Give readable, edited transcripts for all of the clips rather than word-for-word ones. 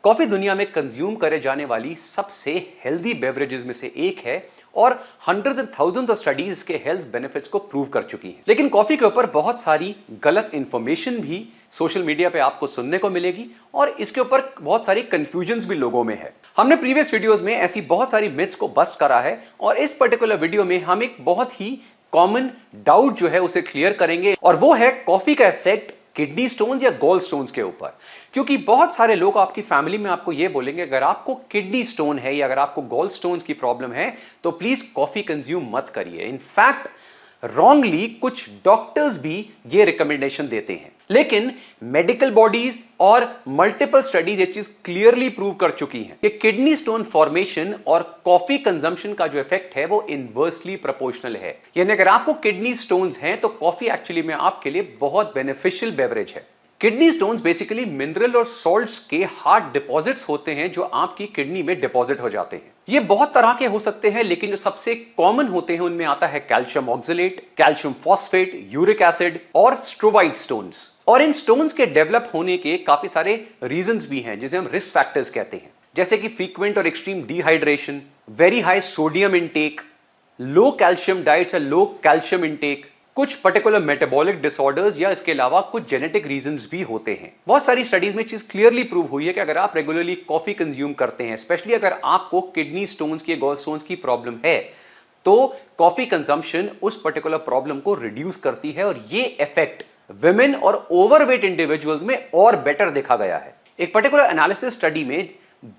Coffee दुनिया में consume करे जाने वाली सबसे हेल्दी बेवरेजेस में से एक है और hundreds and thousands of studies इसके हेल्थ बेनिफिट्स को प्रूव कर चुकी हैं। लेकिन कॉफी के ऊपर बहुत सारी गलत इंफॉर्मेशन भी सोशल मीडिया पे आपको सुनने को मिलेगी और इसके ऊपर बहुत सारी कंफ्यूजन्स भी लोगों में है। हमने प्रीवियस वीडियोस में ऐसी बहुत सारी मिथ्स को बस्ट करा है और इस पर्टिकुलर वीडियो में हम एक बहुत ही कॉमन डाउट जो है उसे क्लियर करेंगे और वो है कॉफी का इफेक्ट किडनी स्टोन्स या गॉल स्टोन्स के ऊपर। क्योंकि बहुत सारे लोग आपकी फैमिली में आपको यह बोलेंगे अगर आपको किडनी स्टोन है या अगर आपको गॉल स्टोन्स की प्रॉब्लम है तो प्लीज कॉफी कंज्यूम मत करिए। इनफैक्ट रॉन्गली कुछ डॉक्टर्स भी ये रिकमेंडेशन देते हैं, लेकिन मेडिकल बॉडीज और मल्टीपल स्टडीज ये चीज क्लियरली प्रूव कर चुकी हैं कि किडनी स्टोन फॉर्मेशन और कॉफी कंजम्पशन का जो इफेक्ट है वो इनवर्सली प्रोपोर्शनल है। यानी अगर आपको किडनी स्टोन्स हैं तो कॉफी एक्चुअली में आपके लिए बहुत बेनिफिशियल बेवरेज है। किडनी स्टोन्स बेसिकली मिनरल और सॉल्ट्स के हार्ड डिपॉजिट्स होते हैं जो आपकी किडनी में डिपॉजिट हो जाते हैं। ये बहुत तरह के हो सकते हैं, लेकिन जो सबसे कॉमन होते हैं उनमें आता है calcium oxalate, calcium phosphate, uric acid और स्ट्रोबाइट स्टोन्स। और इन स्टोन्स के डेवलप होने के काफी सारे रीजंस भी हैं जिसे हम रिस्क फैक्टर्स कहते हैं, जैसे कि फ्रीक्वेंट और extreme dehydration, very high sodium intake, low calcium diets या लो कैल्शियम इनटेक, कुछ पर्टिकुलर मेटाबॉलिक डिसऑर्डर्स या इसके अलावा कुछ जेनेटिक रीजंस भी होते हैं। बहुत सारी स्टडीज में चीज क्लियरली प्रूव हुई है कि अगर आप रेगुलरली कॉफी कंज्यूम करते हैं, स्पेशली अगर आपको किडनी स्टोन्स की, गॉल स्टोन्स की प्रॉब्लम है, तो कॉफी कंजम्पशन उस पर्टिकुलर प्रॉब्लम को रिड्यूस करती है और ये इफेक्ट विमेन और ओवरवेट इंडिविजुअल्स में और बेटर देखा गया है। एक पर्टिकुलर एनालिसिस स्टडी में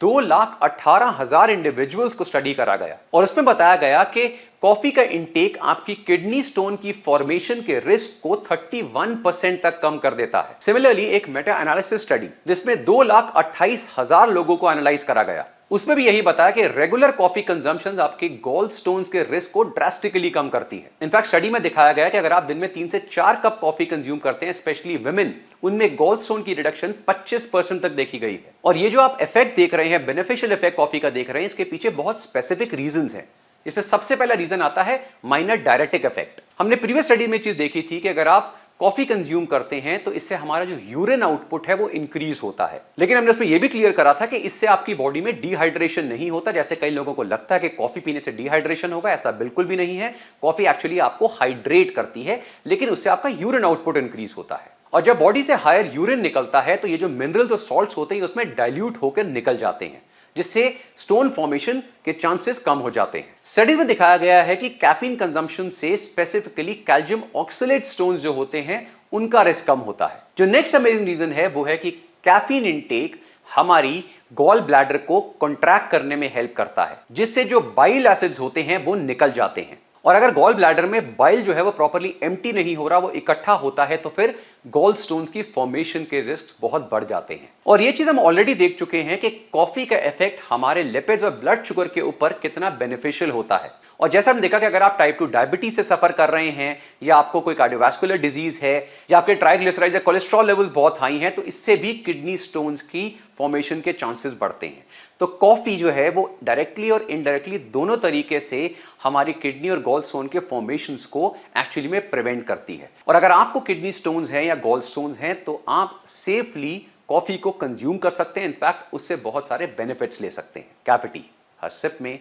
2,18,000 इंडिविजुअल्स को स्टडी करा गया और उसमें बताया गया कि कॉफी का इंटेक आपकी किडनी स्टोन की फॉर्मेशन के रिस्क को 31% तक कम कर देता है। सिमिलरली एक मेटा एनालिसिस स्टडी जिसमें 2,28,000 लोगों को एनालाइज करा गया, उसमें भी यही बताया कि रेगुलर कॉफी कंजम्पशन आपके गॉल स्टोन्स के रिस्क को ड्रास्टिकली कम करती है। इनफैक्ट स्टडी में दिखाया गया कि अगर आप दिन में 3 से 4 कप कॉफी कंज्यूम करते हैं, स्पेशली विमेन, उनमें गॉल स्टोन की रिडक्शन 25% तक देखी गई है। और ये जो आप इफेक्ट देख रहे हैं, बेनिफिशियल इफेक्ट कॉफी का देख रहे हैं, इसके पीछे बहुत स्पेसिफिक रीजंस हैं। इसमें सबसे पहला रीजन आता है माइनर डायरेटिक इफेक्ट। हमने प्रीवियस स्टडी में चीज देखी थी कि अगर आप कॉफी कंज्यूम करते हैं तो इससे हमारा जो यूरिन आउटपुट है वो इंक्रीज होता है, लेकिन हमने उसमें यह भी क्लियर करा था कि इससे आपकी बॉडी में डिहाइड्रेशन नहीं होता। जैसे कई लोगों को लगता है कि कॉफी पीने से डिहाइड्रेशन होगा, ऐसा बिल्कुल भी नहीं है। कॉफी एक्चुअली आपको हाइड्रेट करती है, लेकिन उससे आपका यूरिन आउटपुट इंक्रीज होता है। और जब बॉडी से हायर यूरिन निकलता है तो ये जो मिनरल्स और सॉल्ट्स होते हैं उसमें डाइल्यूट होकर निकल जाते हैं, जिससे स्टोन फॉर्मेशन के चांसेस कम हो जाते हैं। स्टडीज में दिखाया गया है कि कैफीन कंजम्पशन से स्पेसिफिकली कैल्शियम ऑक्सलेट स्टोन्स जो होते हैं उनका रिस्क कम होता है। जो नेक्स्ट अमेजिंग रीजन है वो है कि कैफीन इनटेक हमारी गॉल ब्लैडर को कॉन्ट्रैक्ट करने में हेल्प करता है, जिससे जो बाइल एसिड्स होते हैं वो निकल जाते हैं। और अगर गॉल ब्लैडर में बाइल जो है वो प्रॉपर्ली एम्प्टी नहीं हो रहा, वो इकट्ठा होता है, तो फिर गॉल स्टोन्स की फॉर्मेशन के रिस्क बहुत बढ़ जाते हैं। और ये चीज हम ऑलरेडी देख चुके हैं कि कॉफी का इफेक्ट हमारे लिपिड्स और ब्लड शुगर के ऊपर कितना बेनिफिशियल होता है। और जैसा हमने देखा कि अगर आप टाइप 2 डायबिटीज से सफर कर रहे हैं या आपको कोई कार्डियोवैस्कुलर डिजीज है या आपके ट्राइग्लिसराइड्स या कोलेस्ट्रॉल लेवल्स बहुत हाई हैं, तो इससे भी किडनी स्टोन्स की फॉर्मेशन के चांसेस बढ़ते हैं। तो कॉफी जो है वो डायरेक्टली और इनडायरेक्टली दोनों तरीके से हमारी किडनी और गॉल स्टोन के फॉर्मेशंस को एक्चुअली में प्रिवेंट करती है। और अगर आपको किडनी स्टोन्स हैं या गॉल स्टोन्स हैं तो आप सेफली कॉफी को कंज्यूम कर सकते हैं। इनफैक्ट उससे बहुत सारे बेनिफिट्स ले सकते हैं। कैफे टी, हर सिप में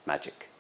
मैजिक।